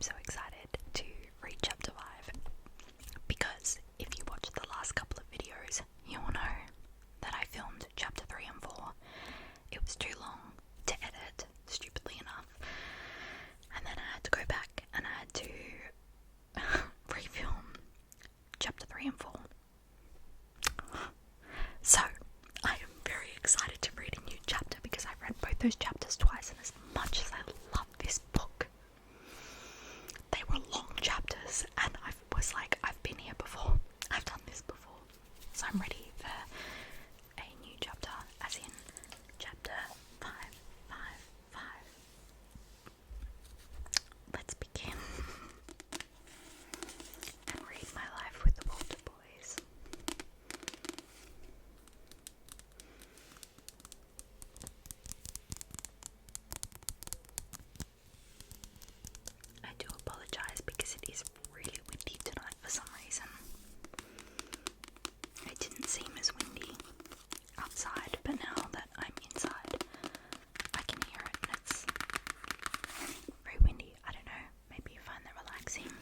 so excited to read chapter 5 because if you watch the last couple of videos, you will know that I filmed chapter 3 and 4. It was too long to edit, stupidly enough, and then I had to go back and I had to refilm chapter 3 and 4. So, I am very excited to read a new chapter because I've read both those chapters twice, and as much as I love this book, they were long chapters, and I was like, I've been here before, I've done this before, so I'm ready for a new chapter, as in chapter 5. Let's begin and read my life with the Walter boys. I do apologize because it is really windy tonight for some reason. It didn't seem as windy outside, but now that I'm inside, I can hear it and it's very windy. I don't know, maybe you find that relaxing.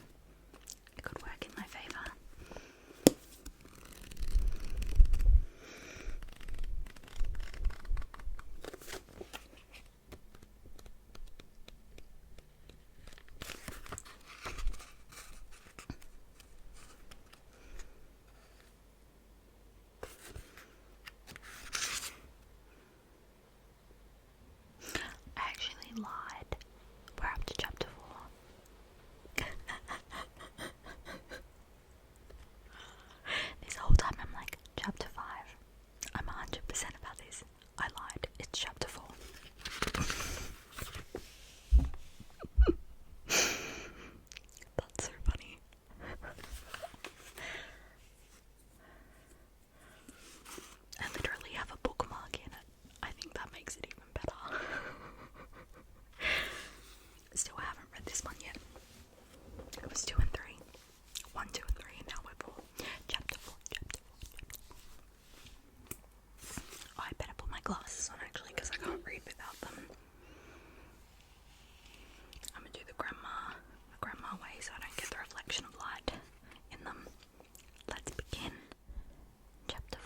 It could work in my favour. I actually lied. We're up to chapter 4. This whole time I'm like, chapter 5. I'm 100% about this. I lied. It's chapter 4. That's so funny. I literally have a bookmark in it. I think that makes it even better. Still haven't read this one yet. It was 2 and 3. 1, 2 and 3, and now we're 4. Chapter 4. Oh, I better put my glasses on actually because I can't read without them. I'm gonna do the grandma way so I don't get the reflection of light in them. Let's begin. Chapter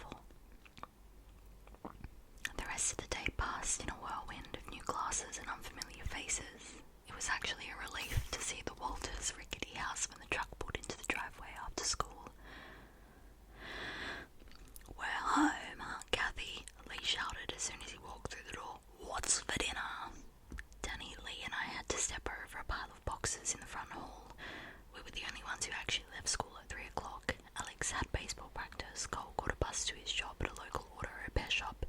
4. The rest of the day passed in a whirlwind of new glasses and unfamiliar faces. It was actually a relief to see the Walters' rickety house when the truck pulled into the driveway after school. "We're home, Aunt Kathy," Lee shouted as soon as he walked through the door. "What's for dinner?" Danny, Lee and I had to step over a pile of boxes in the front hall. We were the only ones who actually left school at 3 o'clock. Alex had baseball practice, Cole caught a bus to his job at a local auto repair shop,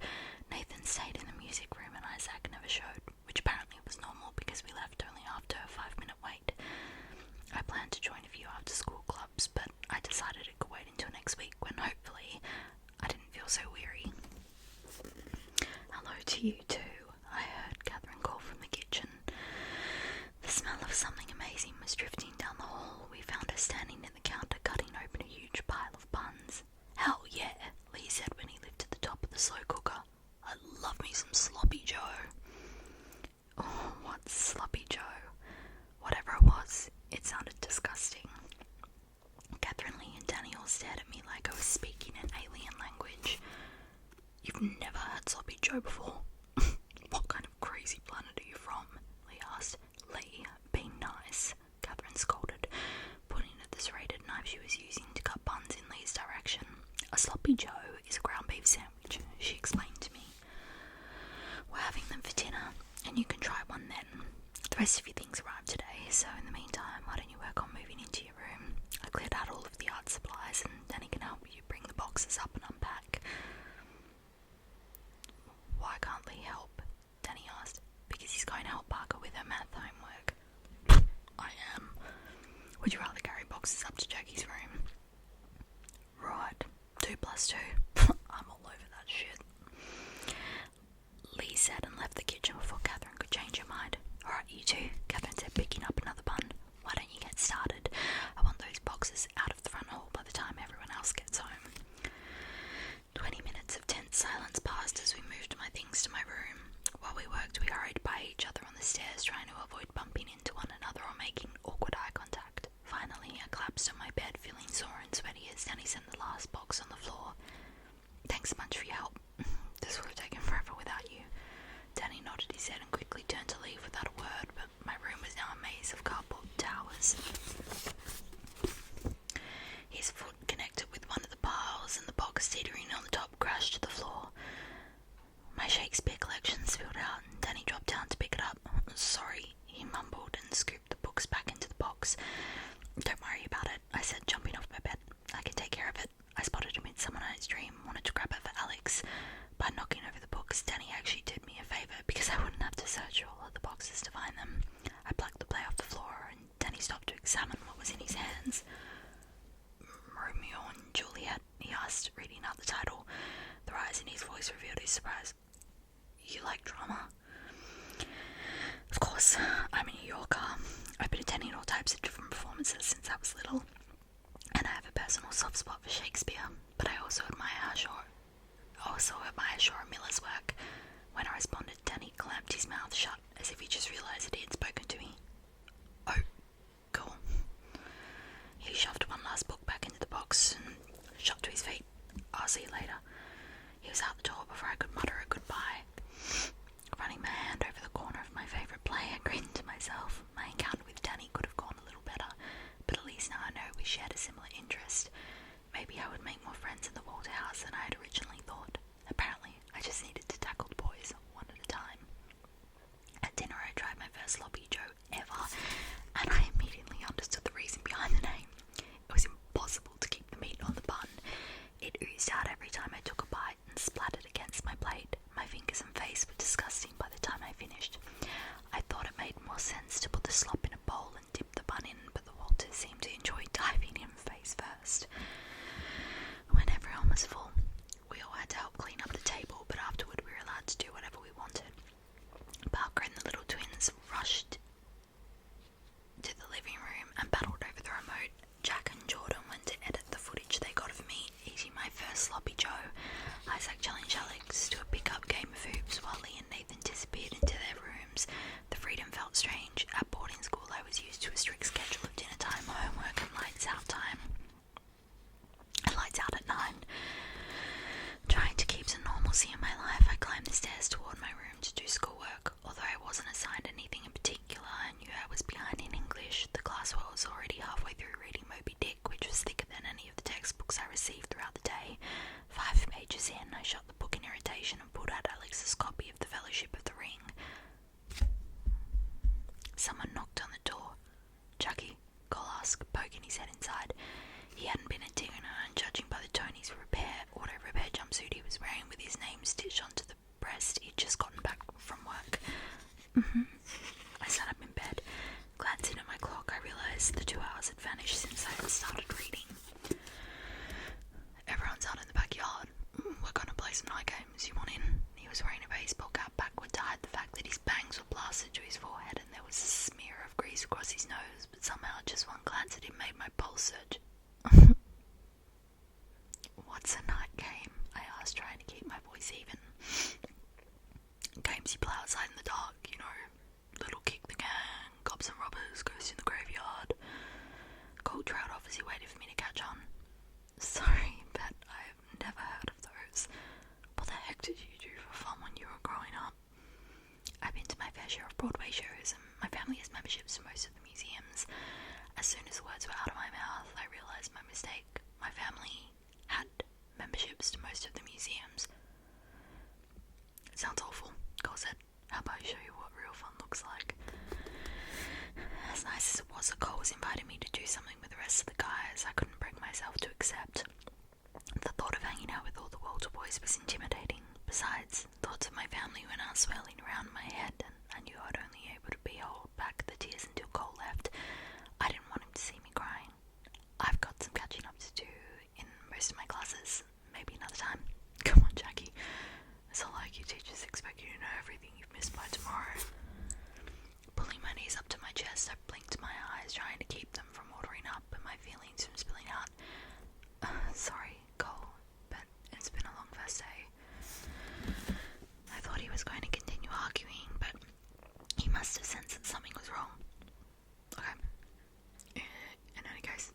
Nathan stayed in the music room, and Isaac never showed, which apparently was normal because we left only after a 5-minute wait. I planned to join a few after-school clubs, but I decided it could wait until next week when hopefully I didn't feel so weary. "Hello to you too," I heard Catherine call from the kitchen. The smell of something amazing was drifting down the hall. We found her standing at the counter cutting open a huge pile of buns. "Hell yeah," Lee said when he lifted the top of the slow cooker. "I love me some sloppy Joe." Oh, what's sloppy Joe? Whatever it was, it sounded disgusting. Catherine, Lee and Danny all stared at me like I was speaking an alien language. "You've never had sloppy Joe before? What kind of crazy planet are you from?" Lee asked. "Lee, be nice," Catherine scolded, pointing at the serrated knife she was using to cut buns in Lee's direction. "A sloppy Joe is a ground beef sandwich," she explained to me. "We're having them for dinner, and you can try one then. The rest of your things arrived today, so in the meantime, why don't you work on moving into your room? I cleared out all of the art supplies, and Danny can help you bring the boxes up and unpack." "Why can't Lee help?" Danny asked. "Because he's going to help Parker with her math homework." "I am. Would you rather carry boxes up to Jackie's room?" "Right, 2 + 2. I'm all over that shit," Lee said and left the kitchen before Catherine could change her mind. "Alright, you two," Catherine said, picking up another bun. "Why don't you get started? I want those boxes out of the front hall by the time everyone else gets home." 20 minutes of tense silence passed as we moved my things to my room. While we worked, we hurried by each other on the stairs, trying to avoid bumping into one another or making awkward eye collapsed on my bed, feeling sore and sweaty as Danny sent the last box on the floor. Thanks so much for your help. This would have taken forever without you. Danny nodded his head and quickly turned to leave without a word, but my room was now a maze of cardboard towers. His foot connected with one of the piles, and the box teetering on the top crashed to the floor. My Shakespeare collection spilled out, and Danny dropped down to pick it up. Sorry, he mumbled and scooped the books back into the box. Don't worry about it, I said, jumping off my bed. I can take care of it. I spotted a Midsummer Night's Dream, wanted to grab it for Alex. By knocking over the books, Danny actually did me a favour because I wouldn't have to search all of the boxes to find them. I plucked the play off the floor, and Danny stopped to examine what was in his hands. Romeo and Juliet, he asked, reading out the title. The rise in his voice revealed his surprise. You like drama? Of course, I'm a New Yorker. I've been attending all types of different performances since I was little, and I have a personal soft spot for Shakespeare, but I also admire Shora Miller's work. When I responded, Danny clamped his mouth shut, as if he just realised that he had spoken to me. Oh, cool. He shoved one last book back into the box and shot to his feet. I'll see you later. He was out the door before I could mutter a goodbye. Running my hand over the corner of my favourite play, I grinned to myself. My encounter with Danny could have gone a little better, but at least now I know we shared a similar interest. Maybe I would make more friends in the Walter house than I had originally thought. Apparently, I just needed to tackle the boys one at a time. At dinner, I tried my first Sloppy Joe ever, and I immediately understood the reason behind the name. It was impossible to keep the meat on the bun. It oozed out every time I took a bite and splattered against my plate. My fingers and face were disgusting by the time I finished. I thought it made more sense to put the slop in a bowl and dip the bun in, but the Walters seemed to enjoy diving in face first. When everyone was full, we all had to help clean up the table, but afterward we were allowed to do whatever we wanted. Parker and the little twins rushed to the living room and battled over the remote. Jack and Jordan went to edit the footage they got of me eating my first Sloppy Joe. Isaac challenged Alex to a pick-up game of hoops while Lee and Nathan disappeared into their rooms. The freedom felt strange. At boarding school I was used to a strict schedule of dinner time, homework and lights out time. And lights out at 9. Trying to keep some normalcy in my life, I climbed the stairs toward my room to do schoolwork. Although I wasn't assigned anything in particular, I knew I was behind in English. The class was already halfway through reading Moby Dick, which was thicker than any of the textbooks I received throughout the day. 5 pages in, I shut the book in irritation and pulled out Alex's copy of The Fellowship of the Ring. Someone knocked on the door. Chucky, Cole asked, poking his head inside. He hadn't been at dinner, and judging by the tone his auto repair jumpsuit he was wearing with his name stitched onto the breast, he'd just gotten back from work. I sat up in bed. Glancing at my clock, I realised the 2 hours had vanished since I had started reading. Everyone's out in the backyard. We're going to play some night games. You want in? He was wearing a baseball cap backward to hide the fact that his bangs were plastered to his forehead and there was a smear of grease across his nose, but somehow just one glance at him made my pulse surge. What's a night game? I asked, trying to keep my voice even. Games you play outside in the dark, you know. Little Kick the Can, Cops and Robbers, Ghost in the Graveyard. Cole trailed off as he waited for me to catch on. Sorry, but I've never heard of those. What the heck did you do for fun when you were growing up? I've been to my fair share of Broadway shows, and my family has memberships to most of the museums. As soon as the words were out of my mouth, I realised my mistake. My family had memberships to most of the museums. Sounds awful, Cole said. How about I show you what real fun looks like? As nice as it was that Cole was inviting me to do something with the rest of the guys, I couldn't bring myself to accept. The thought of hanging out with all the Walter boys was intimidating. Besides, thoughts of my family were now swirling around my head, and I knew I'd only able to hold back the tears until Cole left. I didn't want him to see me crying. I've got some catching up to do in most of my classes. Maybe another time. Come on, Jackie. It's not like your teachers expect you to know everything you've missed by tomorrow. Pulling my knees up to my chest, I blinked my eyes, trying to keep them from watering up and my feelings from spilling out. Sorry, Cole, but it's been a long first day. I thought he was going to continue arguing, but he must have sensed that something was wrong. Okay. In any case,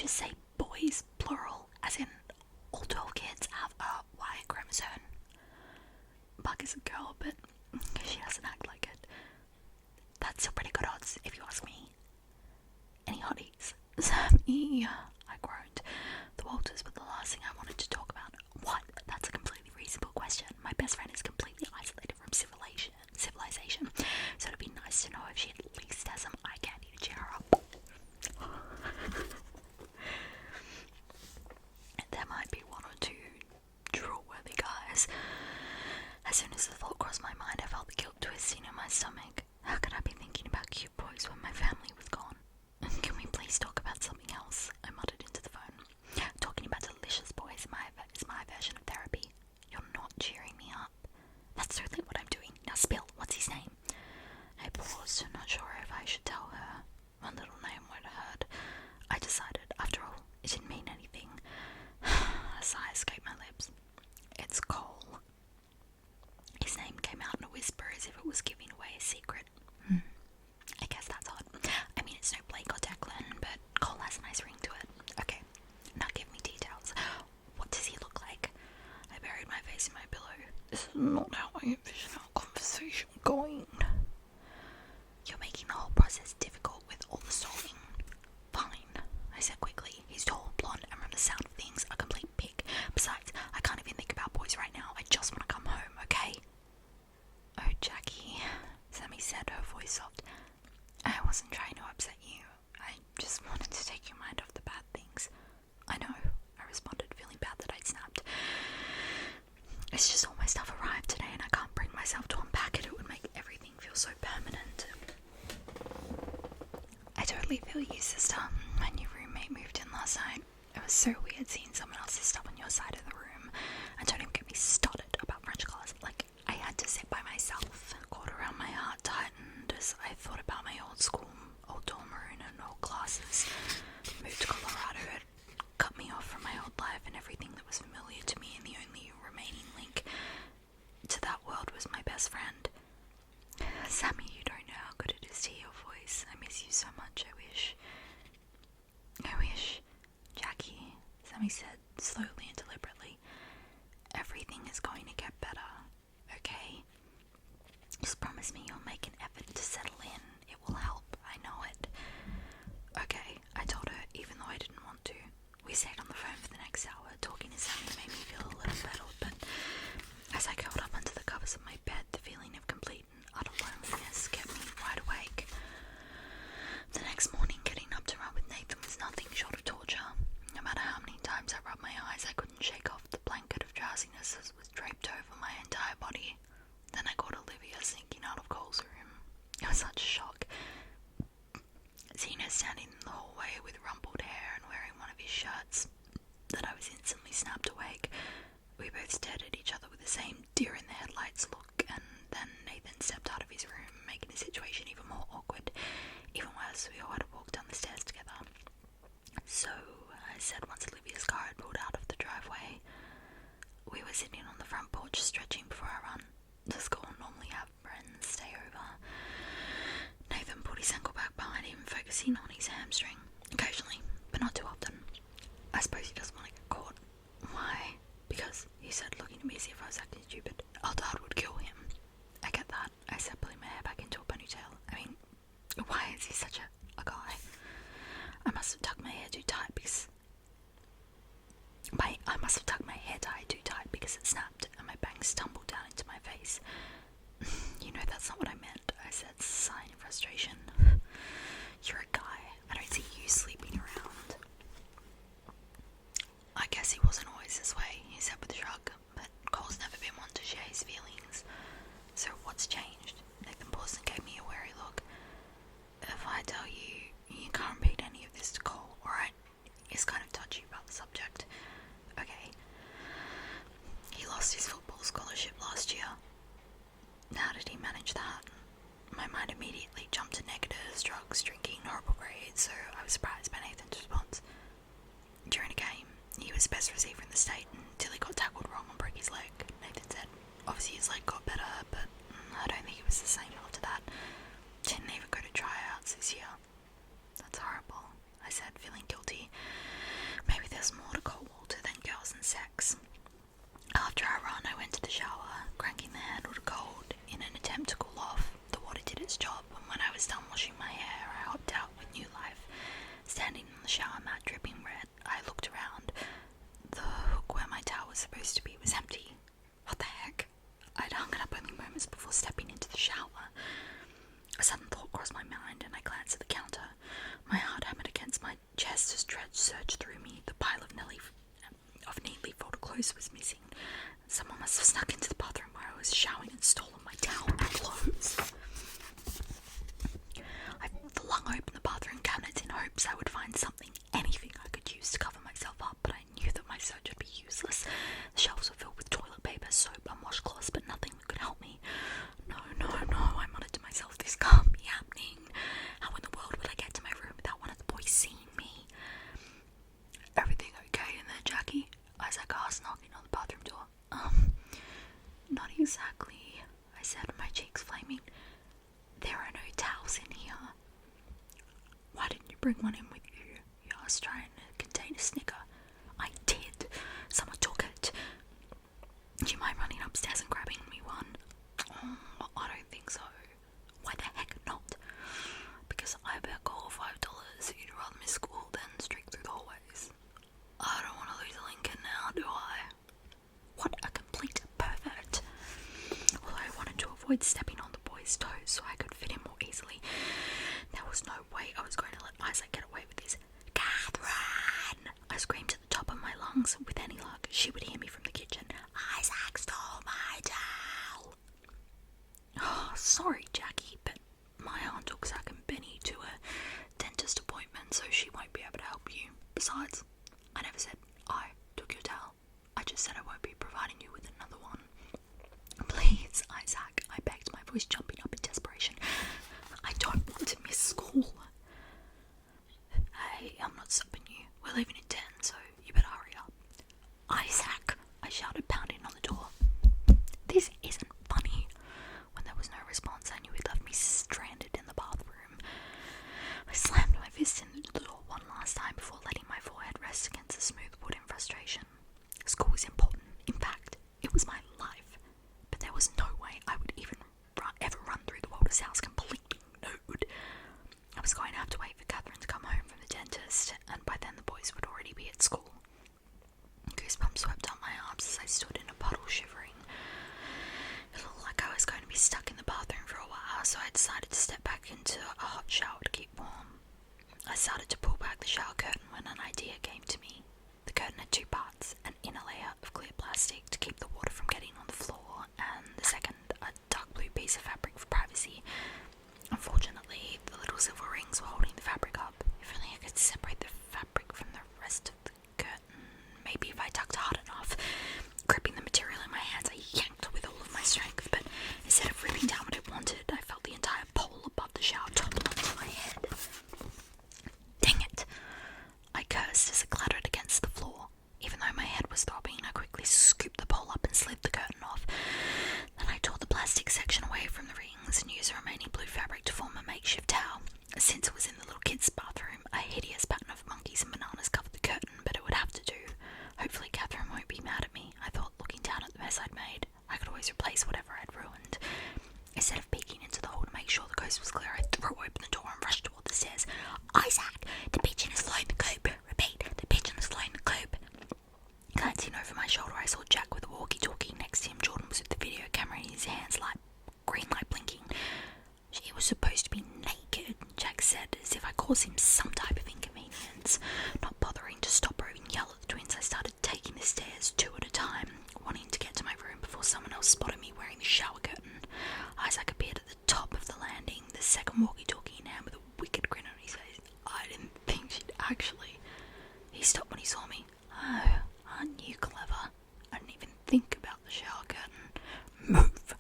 just say boys, plural, as in all 12 kids have a Y chromosome. Buck is a girl, but she doesn't act like it. That's still pretty good odds, if you ask me. Any hotties? Sammy, I groaned. The Walters were the last thing I wanted to talk about. What? That's a completely reasonable question. My best friend is completely isolated from civilization, so it'd be nice to know if she at least has some eye candy to cheer her up. There might be one or two drool-worthy guys. As soon as the thought crossed my mind, I felt the guilt twisting in my stomach. How could I be thinking about cute boys when my family was gone? Can we please talk about something else? I muttered into the phone. Talking about delicious boys is my version of therapy. You're not cheering me up. That's totally what I'm doing. Now spill. What's his name? I paused, not sure if I should tell her. My little name won't hurt. I decided, after all, it didn't mean anything. A sigh escaped my lips. It's Cole. His name came out in a whisper as if it was giving away a secret. I guess that's odd. I mean, it's no Blake or Declan, but Cole has a nice ring to it. Okay, now give me details. What does he look like? I buried my face in my pillow. This is not how I envision our conversation going. You're making the whole process difficult with all the stalling. Fine, I said quickly. He's tall, blonde, and from the sound of things, a complete pig. Besides, I can't even think about boys right now. I just want to come home, okay? Oh, Jackie, Sammy said, her voice soft. I wasn't trying to upset you. I just wanted to take your mind off the bad things. I know, I responded, feeling bad that I'd snapped. It's just all my stuff arrived today and I can't bring myself to unpack it. It would make everything feel so permanent. I totally feel you, sister. My new roommate moved in last night. It was so weird seeing someone else's stuff on your side of the room. And don't even get me started about French class. Like, I had to sit by myself. Cord around my heart tightened as I thought about my old school, old dorm room and old classes. Moved to Colorado had cut me off from my old life and everything that was familiar to me, and the only remaining link to that world was my best friend. Sammy, you don't know how good it is to hear your voice. I miss you so much. I wish, Jackie, Sammy said slowly and deliberately, everything is going to get better, okay? Just promise me you'll make an effort to settle in. It will help, I know it. Okay, I told her, even though I didn't want to. We stayed on the phone for the next hour. Talking to Sammy made me feel a little settled, but as I curled up under the covers of my bed, the feeling of complete and utter loneliness kept me wide awake. The next morning, getting up to run with Nathan was nothing short of torture. No matter how many times I rubbed my eyes, I couldn't shake off the blanket of drowsiness that was draped over my entire body. Then I caught Olivia sneaking out of Cole's room. It was such a shock. Seeing her standing in the hallway with rumpled hair and wearing one of his shirts, that I was instantly snapped awake. We both stared at each other with the same deer-in-the-headlights look, and then Nathan stepped out of his room, making the situation even more awkward. Even worse, we all had to walk down the stairs together. So, I said once Olivia's car had pulled out of the driveway. We were sitting on the front porch, stretching before our run. The school normally have friends stay over. Nathan pulled his ankle back behind him, focusing on his hamstring. Occasionally, but not too often. I suppose he doesn't want to get caught. Why? Because, he said, looking at me as if I was acting stupid. Our dad would kill him. I get that, I said, pulling my hair back into a ponytail. I mean, why is he such a guy? I must have tucked my hair too tight because... I must have tucked my hair tied too tight because it snapped and my bangs tumbled down into my face. You know that's not what I meant, I said, sighing in frustration. You're a guy. I don't see you the shower, cranking the handle to cold in an attempt to cool off. The water did its job, and when I was done washing my hair, I hopped out with new life. Standing on the shower mat dripping red, I looked around. The hook where my towel was supposed to be was empty. What the heck? I'd hung it up only moments before stepping into the shower. A sudden thought crossed my mind, and I glanced at the counter. My heart hammered against my chest as dread surged through me. The pile of neatly folded clothes was missing. Someone must have snuck into the bathroom where I was showering and stolen my towel and clothes. I flung open the bathroom cabinets in hopes I would find something, anything I could use to cover myself up, but I knew that my search would be useless. The shelves were filled with toilet paper, soap, and washcloths, but nothing that could help me. No, I muttered to myself, this can't be happening. How in the world would I get to my room without one of the boys seeing me? Everything okay in there, Jackie? Isaac asked, knocking on the bathroom door. Not exactly, I said, my cheeks flaming. There are no towels in here. Why didn't you bring one in with you? He asked, trying to contain a snicker. I did. Someone took it. Do you mind running upstairs and grabbing me one? I don't think so. Why the heck not? Because I bet all $5 you'd rather miss school than streak through the hallways. I don't want to lose Lincoln now, do I? What a complete pervert. Although I wanted to avoid stepping on the boy's toes so I could fit in more easily, there was no way I was going to let Isaac get away with this. Catherine! I screamed at the top of my lungs. With any luck, she would hear me from the kitchen. Isaac stole my towel. Oh, sorry, Jackie, but my aunt took Zach and Benny to a dentist appointment, so she won't be able to help you. Besides, I never said I took your towel. I just said I won't be providing you with another one. Please, Isaac, I begged, my voice jumping up in desperation. I don't want to miss school. Hey, I'm not stopping you. We're leaving at 10, so you better hurry up. Isaac, I shouted, pounding on the door. This isn't funny. When there was no response, I knew he'd left me stranded in the bathroom. I slammed my fist into the door one last time before letting my forehead rest against the smooth wood in frustration. School was important. In fact, it was my life. But there was no way I would even ever run through the Walters house completely nude. I was going to have to wait for Catherine to come home from the dentist, and by then the boys would already be at school. Goosebumps swept up my arms as I stood in a puddle, shivering. It looked like I was going to be stuck in the bathroom for a while, so I decided to step back into a hot shower to keep warm. I started to pull back the shower curtain when an idea came to me. The curtain had two parts, an inner layer of clear plastic to keep the water from getting on the floor, and the second, a dark blue piece of fabric for privacy. Unfortunately, the little silver rings were holding the fabric up. If only I could separate the fabric from the rest of the curtain. Maybe if I tugged hard enough. Gripping the material in my hands, I yanked with all of my strength, but instead of ripping down what I wanted, I felt the entire pole above the shower topple onto my head. Dang it! I cursed as it clattered against the floor. Even though my head was throbbing, I quickly scooped the pole up and slid the curtain off. Then I tore the plastic section away from the rings and used the remaining blue fabric to form a makeshift towel. Since it was in the little kid's bathroom, a hideous pattern of monkeys and bananas covered the curtain, but it would have to do. Hopefully Catherine won't be mad at me, I thought, looking down at the mess I'd made. I could always replace whatever I'd ruined. Instead of peeking into the hole to make sure the coast was clear, I threw open the door and rushed toward the stairs. Isaac, the pigeon has flown the coop. Repeat, the pigeon has flown the coop. Glancing over my shoulder, I saw Jack with a walkie-talkie. Next to him, Jordan was with the video camera in his hands, green light blinking. She was supposed to be naked, Jack said, as if I caused him some type of inconvenience. Not bothering to stop or even yell at the twins, I started taking the stairs two at a time, wanting to get to my room before someone else spotted me wearing the shower curtain. Isaac appeared at the top of the landing, the second walkie-talkie in hand with a wicked grin on his face. I didn't think she'd actually... He stopped when he saw me. Oh, aren't you clever? I didn't even think about the shower curtain. Move!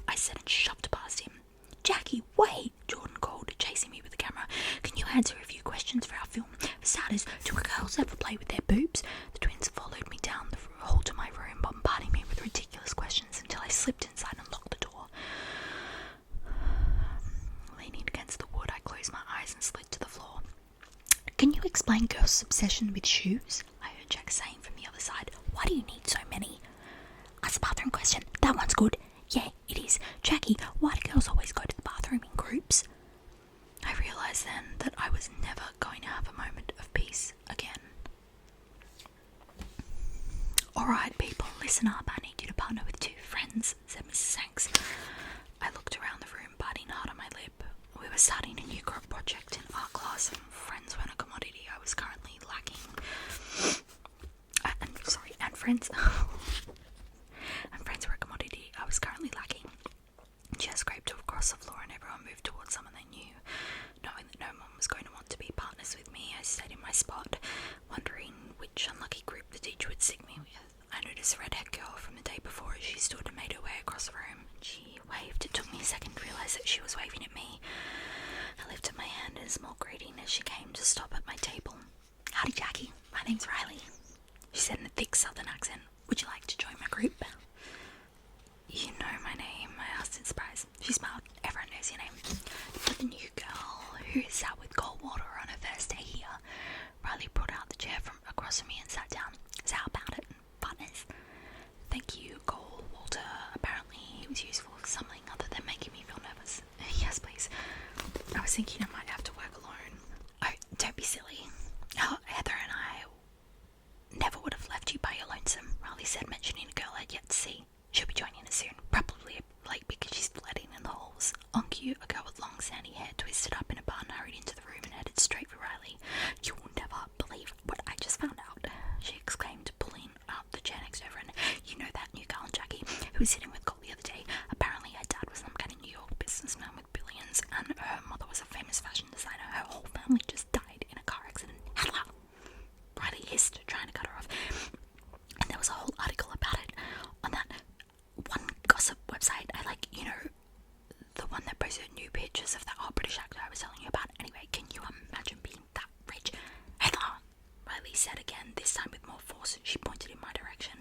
I said and shoved past him. Jackie, wait! Jordan called, chasing me with the camera. Can you answer a few questions for our film? For starters, do girls ever play with their boobs? The twins followed me down the hall to my room, bombarding me with ridiculous questions until I slipped inside and locked the door. Leaning against the wood, I closed my eyes and slid to the floor. Can you explain girls' obsession with shoes? I heard Jack saying from the other side. Why do you need so many? As a bathroom bathroom question. That one's good. Yeah, it is. Jackie, why do girls always go to the bathroom in groups? I realised then that I was never going to have a moment of peace again. Alright people, listen up, I need you to partner with 2 friends, said Mrs. Hanks. I looked around the room, biting hard on my lip. We were starting a new group project in art class, and friends weren't a commodity I was currently lacking. And friends. And friends were a commodity I was currently lacking. Chairs scraped across the floor and everyone moved towards someone they knew. Knowing that no one was going to want to be partners with me, I stayed in my spot, wondering which unlucky group the teacher would stick me with. I noticed a redhead girl from the day before as she stood and made her way across the room. She waved. It took me a second to realise that she was waving at me. I lifted my hand in a small greeting as she came to stop at my table. Howdy, Jackie. My name's Riley, she said in a thick southern accent. Would you like to join my group? You know my name, I asked in surprise. She smiled. Everyone knows your name. You're the new girl who sat with Goldwater on her first day here. Riley brought out the chair from across from me and sat down. So how about it, partners? Thank you, Goldwater. Apparently he was useful for something other than making me feel nervous. Yes, please. I was thinking I might have to work alone. Oh, don't be silly. Oh, Heather and I never would have left you by your lonesome, Riley said, mentioning a girl I'd yet to see. She'll be joining us soon, probably late because she's flooding in the halls. On cue, a girl with long sandy hair twisted up in a bun hurried into the room and headed straight for Riley. You'll never believe what I just found out, she exclaimed, pulling out the chair next to everyone. You know that new girl, Jackie, who was sitting with Cole the other day? Apparently her dad was some kind of New York businessman with billions, and her mother was a famous fashion designer. Her whole family just died in a car accident. Hello! Riley hissed, trying to cut her off. And there was a whole article about it on that one gossip website I like, you know, the one that posted new pictures of that hot British actor I was telling you about. Anyway, can you imagine being that rich? Heather! Riley said again, this time with more force. She pointed in my direction.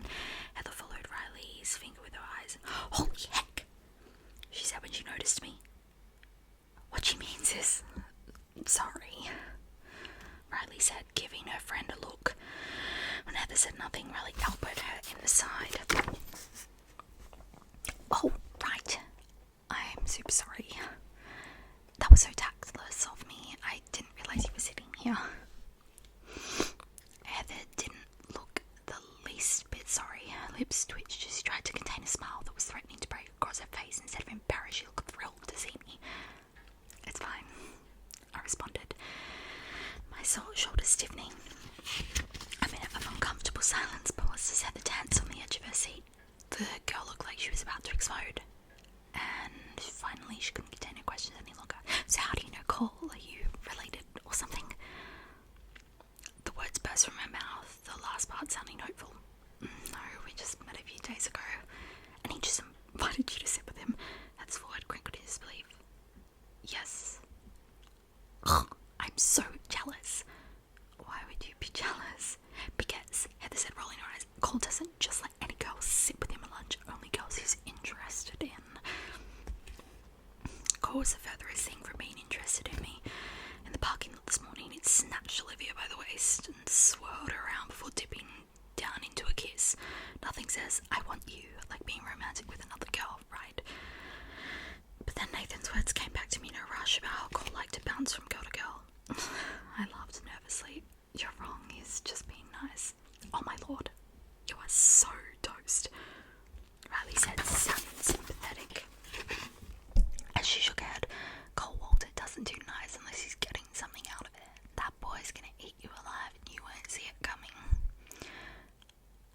Heather followed Riley's finger with her eyes. Holy heck! She said when she noticed me. What she means is, sorry, Riley said, giving her friend a look. When Heather said nothing, Riley elbowed her in the side. Oh, right. I'm super sorry. That was so tactless of me. I didn't realise you were sitting here. Heather didn't look the least bit sorry. Her lips twitched as she tried to contain a smile that was threatening to break across her face. Instead of embarrassed, she looked thrilled to see me. It's fine, I responded, my shoulders stiffening. A minute of uncomfortable silence paused as Heather danced on the edge of her seat. The girl looked like she was about to explode. And finally she couldn't contain her questions any longer. So how do you know Cole? Are you related or something? The words burst from her mouth, the last part sounding hopeful. No, we just met a few days ago. And he just invited you to sit with him. Heather's forehead crinkled in disbelief. Yes. I'm so jealous. Why would you be jealous? Because, Heather said, rolling her eyes, Cole doesn't just let any girl sit with him at lunch, only girls he's interested in. Cole was the furthest thing from being interested in me. In the parking lot this morning, he'd snatched Olivia by the waist and swirled her around before dipping down into a kiss. Nothing says, I want you, like being romantic with another girl, right? But then Nathan's words came back to me in a rush about how Cole liked to bounce from girl to girl. I laughed nervously. You're wrong, he's just being nice. Oh my lord, you are so toast, Riley said, sounding sympathetic. As she shook her head, Cole Walter doesn't do nice unless he's getting something out of it. That boy's gonna eat you alive and you won't see it coming.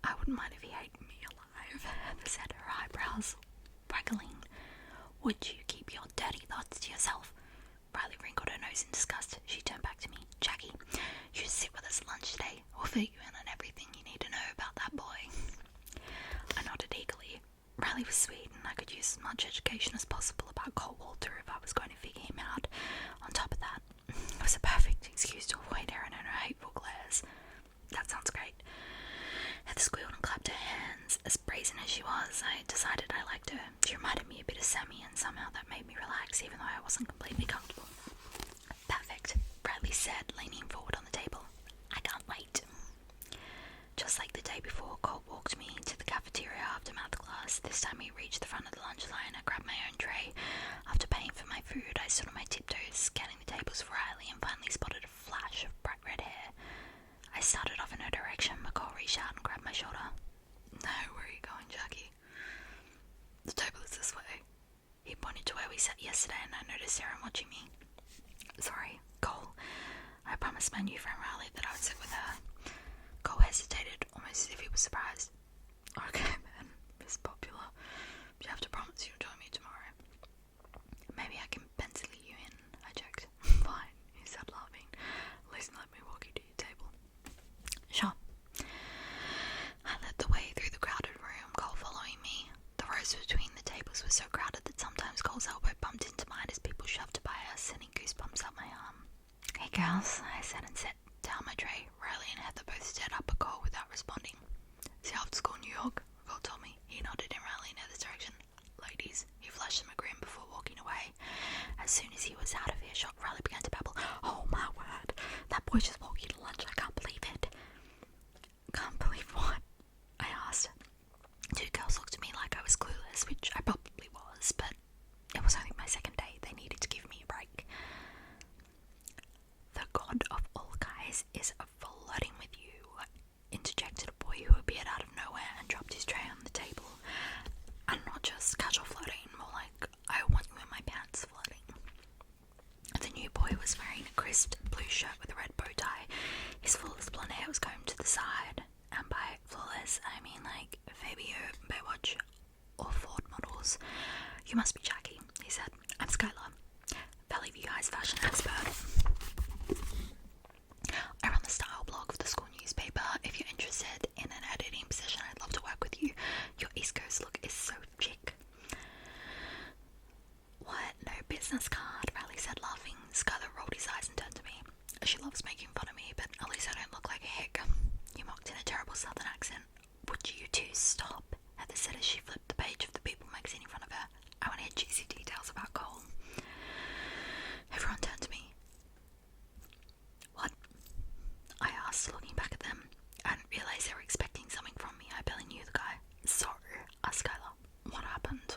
I wouldn't mind if he ate me alive, Heather said, her eyebrows waggling. Would you keep your dirty thoughts to yourself? Riley wrinkled her nose in disgust. She turned back to me. Jackie, you should sit with us at lunch today. We'll fill you in on everything you need to know about that boy. I nodded eagerly. Riley was sweet, and I could use as much education as possible about Cole Walter if I was going to figure him out. On top of that, it was a perfect excuse to avoid Erin and her hateful glares. That sounds great. Heather squealed and clapped her hands. As brazen as she was, I decided I liked her. She reminded me a bit of Sammy, and somehow that made me relax, even though I wasn't completely comfortable. Perfect, Bradley said, leaning forward on the table. I can't wait. Just like the day before, Cole walked me to the cafeteria after math class. The reached out and grabbed my shoulder. No, where are you going, Jackie? The table is this way. He pointed to where we sat yesterday and I noticed Sarah watching me. Sorry, Cole. I promised my new friend Riley that I would sit with her. Cole hesitated, almost as if he was surprised. Okay, man, Miss Popular. You have to promise you'll join me tomorrow. Maybe I can pencil you in, I joked. Fine, he said, laughing. At least let me walk you to your table. Sure. I led the way through the crowded room, Cole following me. The rows between the tables were so crowded that sometimes Cole's elbow bumped into mine as people shoved by us, sending goosebumps up my arm. Hey girls, I said and set down my tray. Riley and Heather both stared up at Cole without responding. See you after school in New York, Cole told me. He nodded in Riley and Heather's direction. Ladies, he flashed them a grin before walking away. As soon as he was out of earshot, Riley began to babble. Oh my word, that boy just walked you to lunch, I can't believe it. Can't believe what? I asked. Two girls looked at me like I was clueless, which I probably was, but it was only my second day. They needed to give me a break. The god of all guys is flirting with you, interjected a boy who appeared out of nowhere and dropped his tray on the table. And not just casual flirting, more like I want you in my pants flirting. The new boy was wearing a crisp blue shirt with a red bow tie. His flawless blonde hair was combed to the side, and by flawless I mean like Fabio, Baywatch, or Ford models. You must be Jackie, he said. I'm Skylar, Valley View High's fashion expert. I run the style blog of the school newspaper. If you're interested in an editing position, I'd love to work with you. Your East Coast look is so chic. What? No business card? Riley said, laughing. Skylar rolled his eyes and turned to me. She loves making fun of me, but at least I don't look like a hick. He mocked in a terrible southern accent. Would you two stop? Heather said as she flipped the page of the People magazine in front of her. I want to hear juicy details about Cole. Everyone turned to me. What? I asked, looking back at them. I didn't realise they were expecting something from me. I barely knew the guy. So, asked Skylar, what happened?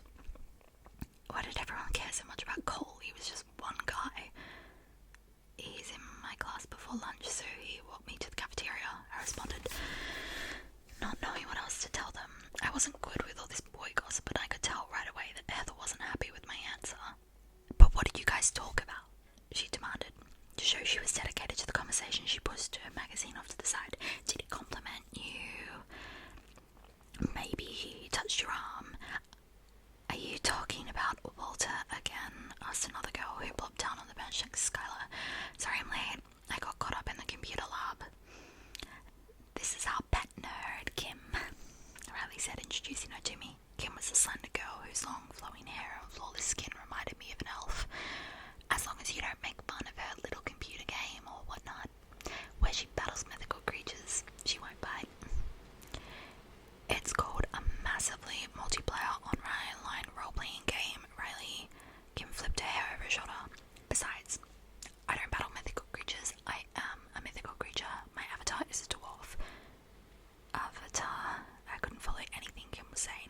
Why did everyone care so much about Cole? He was just one guy. He's in my class before lunch, so he walked me to the cafeteria, I responded, not knowing what else to tell them. I wasn't good with all this boy gossip, but I could tell right away that Heather wasn't happy with my answer. But what did you guys talk about? She demanded. To show she was dedicated to the conversation, she pushed her magazine off to the side. Did he compliment you? Maybe he touched your arm. Are you talking about Walter again? Asked another girl who plopped down on the bench next to Skylar. Sorry I'm late. I got caught up in the computer lab. This is our pet nerd, Kim, Riley said, introducing her to me. Kim was a slender girl whose long flowing hair and flawless skin reminded me of an elf. As long as you don't make fun of her little computer game or whatnot, where she battles mythical creatures, she won't bite. It's called a massively multiplayer online role-playing game, Riley. Kim flipped her hair over her shoulder. Besides, I don't battle mythical creatures. I am a mythical creature. My avatar is a dwarf. Avatar? I couldn't follow anything Kim was saying.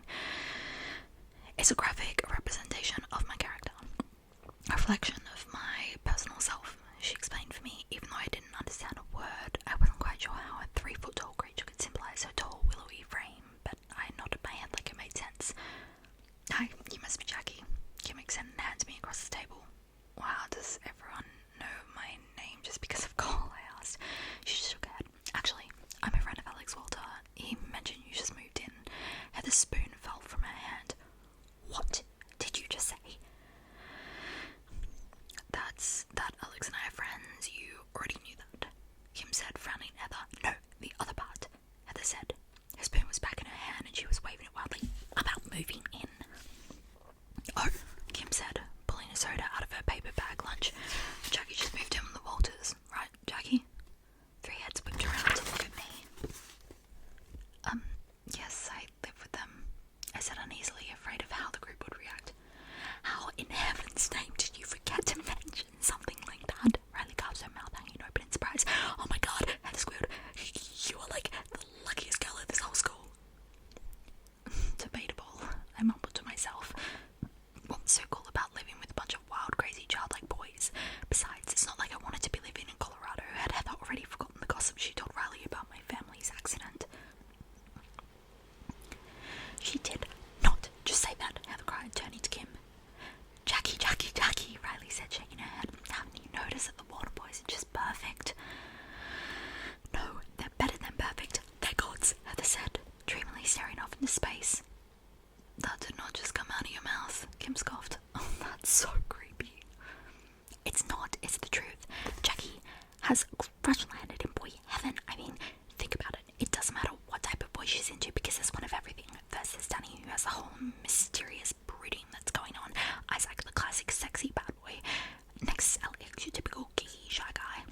It's a graphic representation of my character. A reflection of my personal self, she explained for me. Even though I didn't understand a word, I wasn't quite sure how a 3-foot-tall creature could symbolize her tall, willowy frame, but I nodded my head like it made sense. Hi, you must be Jackie. Kim extended a hand to me across the table. Wow, does everyone know my name just because of Cole? I asked. She shook her head. Actually, I'm a friend of Alex Walter. He mentioned you just moved in. Heather's spoon fell from her hand. What did you just say? That Alex and I are friends. You already knew that. Kim said, frowning at Heather. No, the other part. Heather said. Her spoon was back in her hand and she was waving it wildly. About moving in. Oh, Kim said, pulling a soda out of her paper bag lunch. Jackie just moved in with the Walters, right, Jackie? 3 heads whipped around to look at me. Yes, I live with them, I said uneasily, afraid of how the group would react. How in heaven's name did you forget to mention something like that? Riley carved her mouth hanging open in surprise. Oh my god, Heather squealed. You are like the luckiest girl the space. That did not just come out of your mouth, Kim scoffed. Oh, that's so creepy. It's not, it's the truth. Jackie has crash landed in boy heaven. I mean, think about it. It doesn't matter what type of boy she's into because there's one of everything. First there's Danny, who has a whole mysterious brooding that's going on. Isaac, the classic sexy bad boy. Next is Alex, your typical geeky shy guy.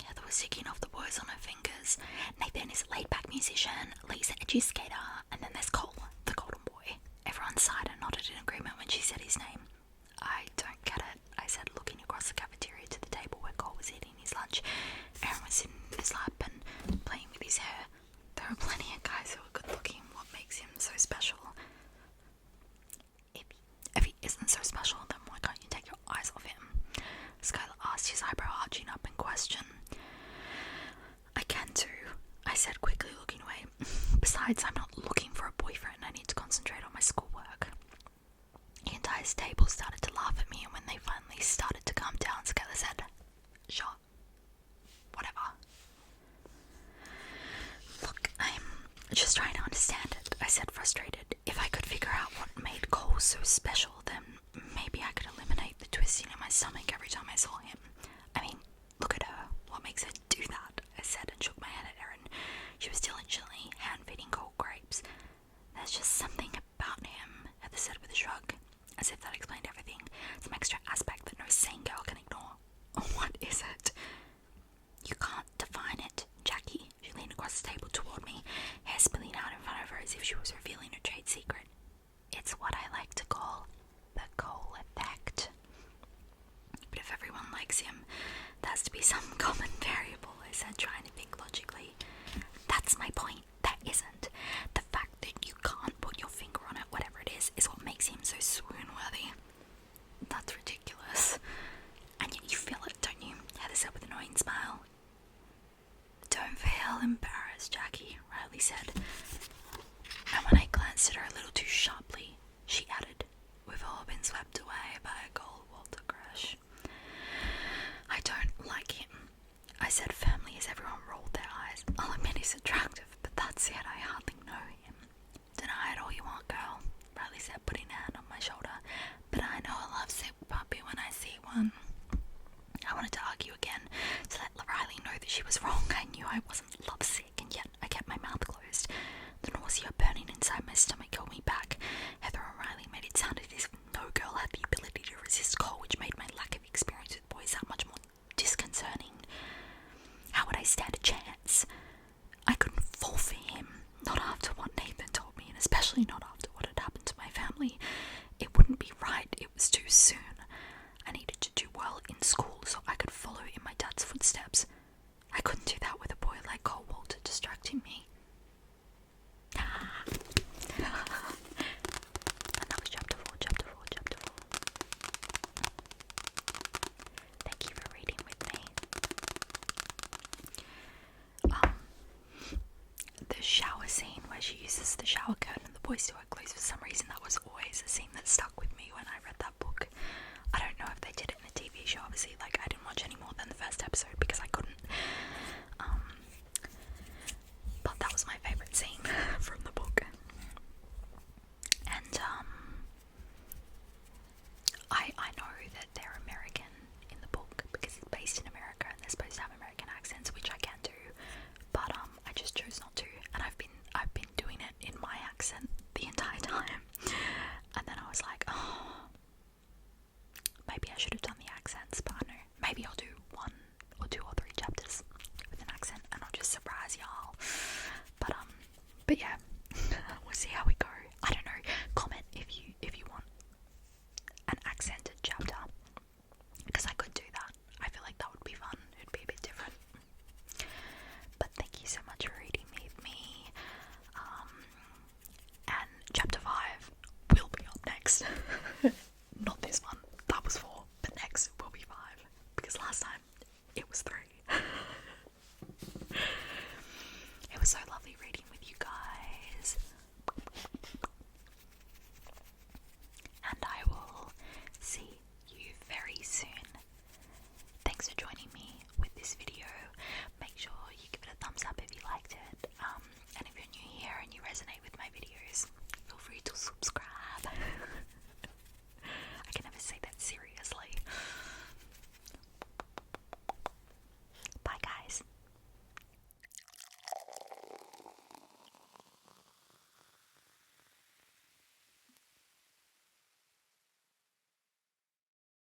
Heather was ticking off the boys on her fingers. Nathan is a laid-back musician. Lee's an edgy skater. And then there's Cole, the golden boy. Everyone sighed and nodded in agreement when she said his name. I don't get it, I said, looking across the cafeteria to the table where Cole was eating his lunch. Aaron was sitting in his lap and playing with his hair. There are plenty of guys who are good looking. What makes him so special? If he isn't so special, then why can't you take your eyes off him? Skylar asked, his eyebrow arching up in question. I can too, I said, quickly looking away. Besides, I'm not looking for a boyfriend. I need to concentrate on my schoolwork. The entire table started to laugh at me, and when they finally started to calm down, Skylar said, sure, whatever. Look, I'm just trying to understand it, I said, frustrated. If I could figure out what made Cole so special, then maybe I could eliminate the twisting in my stomach every time I saw him. I mean, look at her. What makes her do that? I said and shook my head at Erin. She was diligently hand-feeding Cole grapes. There's just something about him, Heather said with a shrug, as if that explained everything. Some extra aspect that no sane girl can ignore. What is it? You can't define it, Jackie. She leaned across the table toward me, hair spilling out in front of her as if she was revealing a trade secret. It's what I like to call the Cole effect. But if everyone likes him, there has to be some common variable, I said, trying to think logically. That's my point. That isn't. The fact that you can't put your finger on it, whatever it is what makes him so swoon-worthy. That's ridiculous. And yet you feel it, don't you? Heather said with an annoying smile. Don't feel embarrassed, Jackie, Riley said. And when I glanced at her a little too sharply, she added, we've all been swept away by a gold Walter crush. I don't like him, I said firmly as everyone rolled their eyes. I'll admit he's attractive, but that's it, I hardly know him. Deny it all you want, girl, Riley said, putting a hand on my shoulder. But I know a lovesick puppy when I see one. I wanted to argue again, to let Riley know that she was wrong. I knew I wasn't lovesick, and yet I kept my mouth closed. The nausea burning inside my stomach held me back. Heather and Riley made it sound as if no girl had the ability to resist Cole, which made my lack of experience with boys that much more disconcerting. How would I stand a chance? I couldn't fall for him, not after what Nathan told me, and especially not after what had happened to my family. It wouldn't be right, it was too soon. I needed to do well in school so I could follow in my dad's footsteps. I couldn't do that with a boy like Cole Walter distracting me. And that was chapter 4. Thank you for reading with me. The shower scene where she uses the shower curtain and the boys do her clothes, for some reason that was always a scene that stuck with me when I read that book. I don't know if they did it in a TV show, obviously, like I didn't watch any more than the first episode because I couldn't. But that was my favourite scene from the book. And I know that they're American in the book because it's based in America and they're supposed to have American accents, which I can do, but I just chose not to, and I've been doing it in my accent the entire time, and then I was like, oh, maybe I should have done the accents, but I know, maybe I'll do 1 or 2 or 3 chapters with an accent and I'll just surprise y'all. But yeah, we'll see how we go. I don't know, comment if you want an accented chapter, because I could do that. I feel like that would be fun. It'd be a bit different. But thank you so much for reading with me. And chapter 5 will be up next. Not this one, that was 4, but next will be 5, because last time it was 3. It was so lovely reading with you guys, and I will see you very soon. Thanks for joining me with this video. Make sure you give it a thumbs up if you liked it, and if you're new here and you resonate with my videos. Feel free to subscribe.